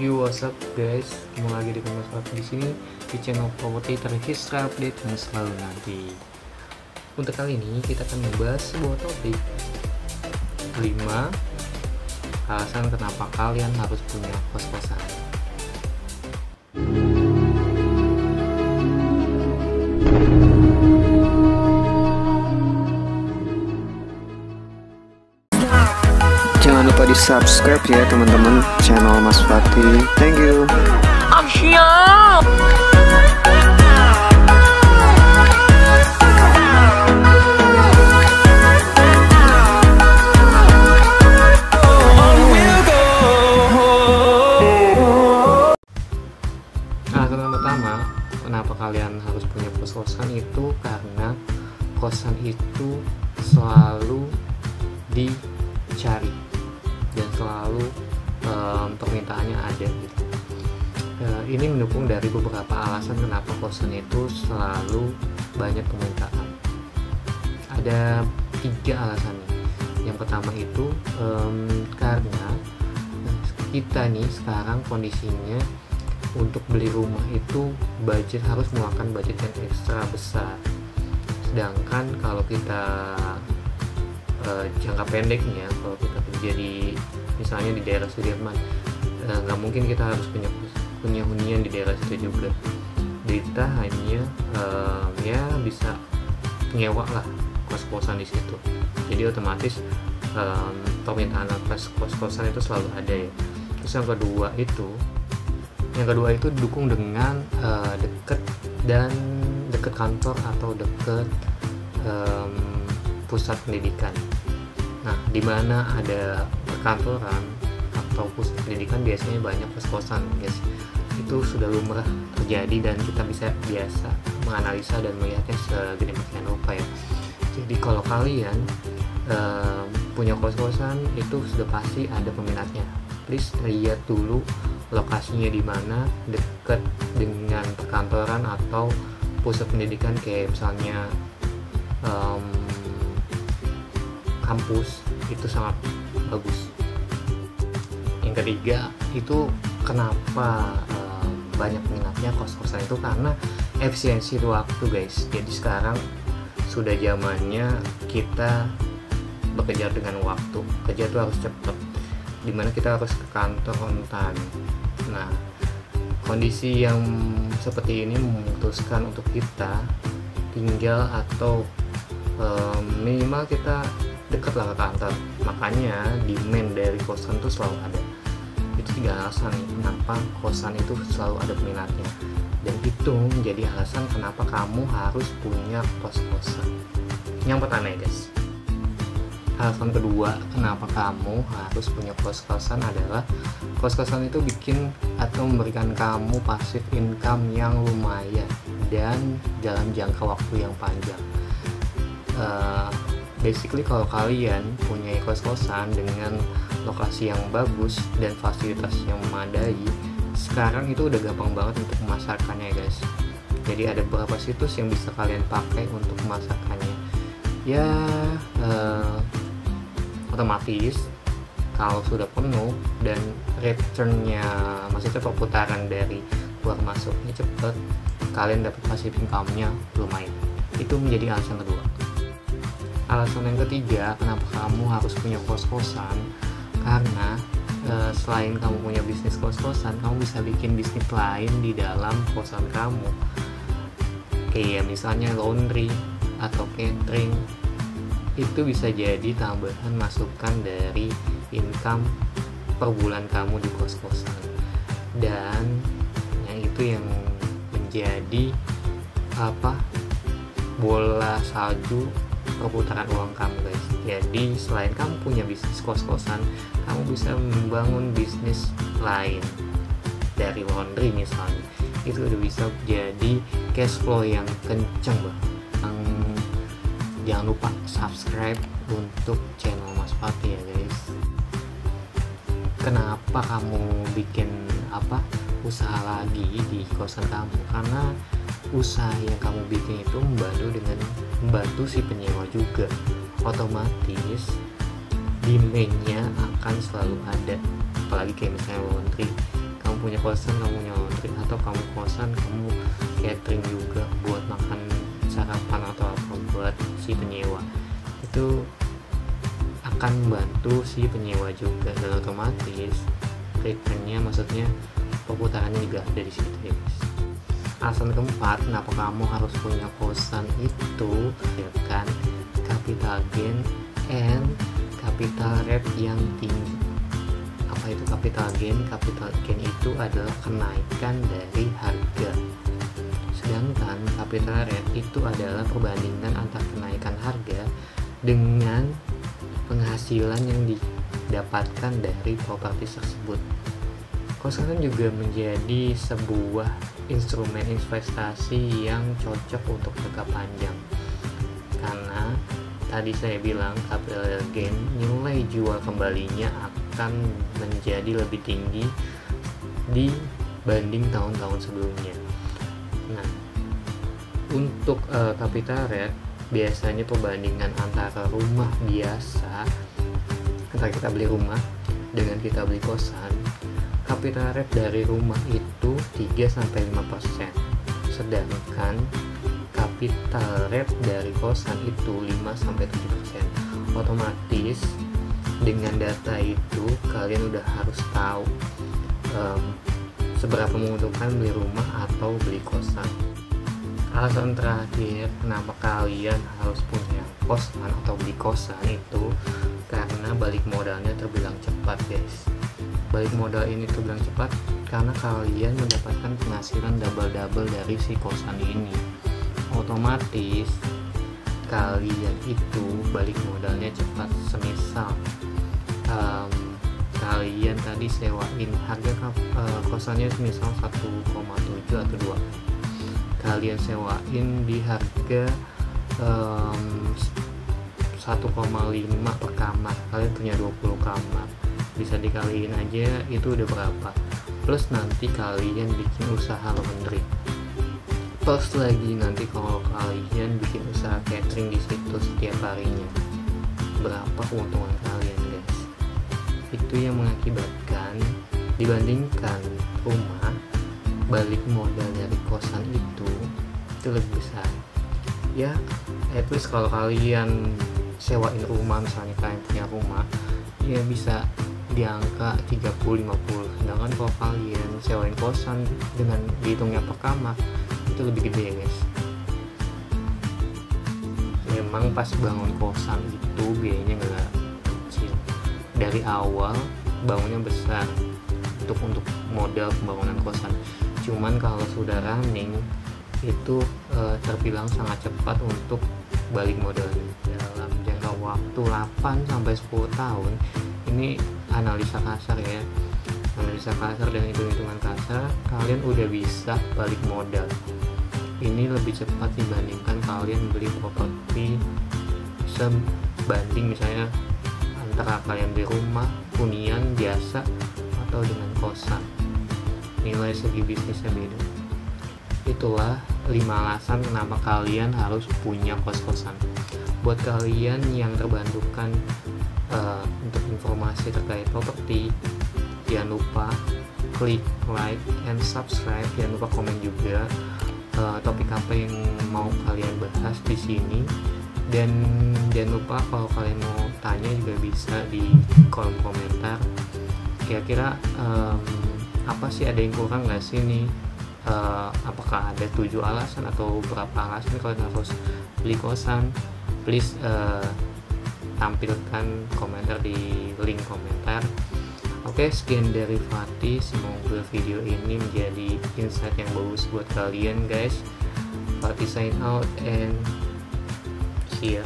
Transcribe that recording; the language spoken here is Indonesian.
You what's up guys, kembali lagi di Mas Fatih di sini di channel Property terhis update yang selalu nanti. Untuk kali ini kita akan membahas sebuah topik 5 alasan kenapa kalian harus punya kos-kosan. Jangan lupa di subscribe ya teman-teman channel Mas Fatih. Thank you. Alasan yang pertama, kenapa kalian harus punya kos-kosan itu karena kosan itu selalu dicari dan selalu permintaannya ada gitu. Ini mendukung dari beberapa alasan kenapa kosan itu selalu banyak permintaan. Ada 3 alasannya. Yang pertama itu karena kita nih sekarang kondisinya untuk beli rumah itu harus mengeluarkan budget yang ekstra besar. Sedangkan kalau kita jangka pendeknya, kalau kita kerja di misalnya di daerah Sudirman, nggak mungkin kita harus punya hunian di daerah situ juga. Kita hanya ya bisa nyewa lah kos-kosan di situ. Jadi otomatis permintaan atas kos-kosan itu selalu ada ya. Terus yang kedua itu didukung dengan deket kantor atau deket pusat pendidikan. Nah, di mana ada perkantoran atau pusat pendidikan biasanya banyak kos-kosan, guys. Itu sudah lumrah terjadi dan kita bisa biasa menganalisa dan melihatnya sedemikian rupa ya. Jadi kalau kalian punya kos-kosan itu sudah pasti ada peminatnya. Please lihat dulu lokasinya di mana, dekat dengan perkantoran atau pusat pendidikan kayak misalnya kampus, itu sangat bagus. Yang ketiga itu kenapa banyak minatnya kos-kosan itu karena efisiensi waktu, guys. Jadi sekarang sudah zamannya kita bekerja dengan waktu. Kerja itu harus cepat, dimana kita harus ke kantor on time. Nah, kondisi yang seperti ini memutuskan untuk kita tinggal atau minimal kita dekatlah ke kantor. Makanya demand dari kosan itu selalu ada. Itu 3 alasan kenapa kosan itu selalu ada peminatnya, dan itu menjadi alasan kenapa kamu harus punya kos-kosan. Yang pertama ya guys, alasan kedua kenapa kamu harus punya kos-kosan adalah kos-kosan itu bikin atau memberikan kamu passive income yang lumayan dan dalam jangka waktu yang panjang. Basically kalau kalian punya kos-kosan dengan lokasi yang bagus dan fasilitas yang memadai, sekarang itu udah gampang banget untuk memasarkannya guys. Jadi ada beberapa situs yang bisa kalian pakai untuk memasarkannya. Ya otomatis kalau sudah penuh dan returnnya, maksudnya perputaran dari keluar masuknya cepet, kalian dapat passive income-nya lumayan. Itu menjadi alasan kedua. Alasan yang ketiga kenapa kamu harus punya kos-kosan, karena selain kamu punya bisnis kos-kosan, kamu bisa bikin bisnis lain di dalam kosan kamu, kayak misalnya laundry atau catering. Itu bisa jadi tambahan masukan dari income per bulan kamu di kos-kosan, dan yang itu yang menjadi bola salju perputaran uang kamu guys. Jadi selain kamu punya bisnis kos-kosan, kamu bisa membangun bisnis lain dari laundry misalnya. Itu udah bisa jadi cash flow yang kenceng banget. Jangan lupa subscribe untuk channel Mas Fatih ya guys. Kenapa kamu bikin usaha lagi di kosan kamu? Karena usaha yang kamu bikin itu membantu si penyewa juga. Otomatis demand-nya akan selalu ada. Apalagi kayak misalnya laundry, kamu punya kosan kamu punya laundry, atau kamu kosan kamu catering juga buat makan sarapan atau apa buat si penyewa, itu akan membantu si penyewa juga, dan otomatis returnnya, maksudnya perputarannya juga ada di situ ya guys. Alasan keempat kenapa kamu harus punya kosan itu ya kan, capital gain and capital rate yang tinggi. Apa itu capital gain? Capital gain itu adalah kenaikan dari harga, sedangkan capital rate itu adalah perbandingan antara kenaikan harga dengan penghasilan yang didapatkan dari properti tersebut. Kosan juga menjadi sebuah instrumen investasi yang cocok untuk jangka panjang, karena tadi saya bilang capital gain, nilai jual kembalinya akan menjadi lebih tinggi dibanding tahun-tahun sebelumnya. Nah, untuk capital rate biasanya perbandingan antara rumah biasa, antara kita beli rumah dengan kita beli kosan, capital rate dari rumah itu 3-5%, sedangkan capital rate dari kosan itu 5-7%. Otomatis dengan data itu kalian udah harus tahu seberapa menguntungkan beli rumah atau beli kosan. Alasan terakhir kenapa kalian harus punya kosan atau beli kosan itu karena balik modalnya terbilang cepat guys. Balik modal ini terbilang cepat karena kalian mendapatkan penghasilan double-double dari si kosan ini. Otomatis kalian itu balik modalnya cepat. Semisal kalian tadi sewain harga kosannya misal 1,7 atau 2, kalian sewain di harga 1,5 per kamar, kalian punya 20 kamar, bisa dikaliin aja itu udah berapa, plus nanti kalian bikin usaha laundry, plus lagi nanti kalau kalian bikin usaha catering di situ setiap harinya, berapa keuntungan kalian guys. Itu yang mengakibatkan dibandingkan rumah, balik modal dari kosan itu lebih besar ya. At least kalau kalian sewain rumah, misalnya kalian punya rumah ya bisa di angka 30-50, sedangkan kalau kalian sewain kosan dengan dihitungnya per kamar itu lebih gede guys. Memang pas bangun kosan itu biayanya nggak kecil, dari awal bangunnya besar untuk modal pembangunan kosan, cuman kalau sudah running itu terbilang sangat cepat untuk balik modalnya dalam jangka waktu 8-10 tahun. Ini analisa kasar ya, analisa kasar dan hitung-hitungan kasar, kalian udah bisa balik modal. Ini lebih cepat dibandingkan kalian beli properti sebanding misalnya antara kalian beli rumah hunian biasa atau dengan kosan, nilai segi bisnisnya beda. Itulah 5 alasan kenapa kalian harus punya kos-kosan. Buat kalian yang terbantukan untuk informasi terkait properti, jangan lupa klik like and subscribe, jangan lupa komen juga topik apa yang mau kalian bahas di sini, dan jangan lupa kalau kalian mau tanya juga bisa di kolom komentar. Kira-kira apa sih, ada yang kurang nggak sih nih? Apakah ada 7 alasan atau berapa alasan kalian harus beli kosan? Please tampilkan komentar di link komentar. Oke, sekian dari Fatih, semoga video ini menjadi insight yang bagus buat kalian guys. Fatih sign out and see ya.